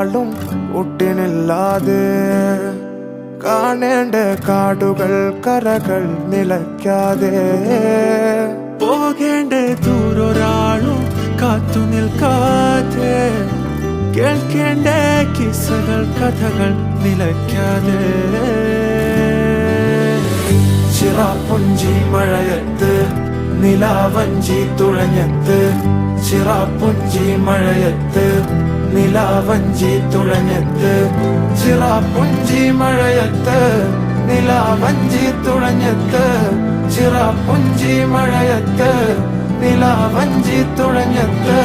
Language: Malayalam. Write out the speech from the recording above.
ഒരാളും ഒട്ടിനില്ലാതെ കാണേണ്ട കാടുകൾ കരകൾ നിലയ്ക്കാതെ പോകേണ്ട ദൂരൊരാളും കാത്തു നിൽക്കാതെ കേൾക്കേണ്ട കിസ്സകൾ കഥകൾ നിലയ്ക്കാതെ ചിറാപ്പുഞ്ചി മഴയത്ത് നിലാവഞ്ചി തുഴഞ്ഞത്ത് ചിറാപ്പുഞ്ചി മഴയത്ത് നിലാവഞ്ചി തുഴഞ്ഞത്ത് ചിറാപ്പുഞ്ചി മഴയത്ത് നിലാവഞ്ചി തുഴഞ്ഞത്ത് ചിറാപ്പുഞ്ചി മഴയത്ത് നിലാവഞ്ചി തുഴഞ്ഞത്ത്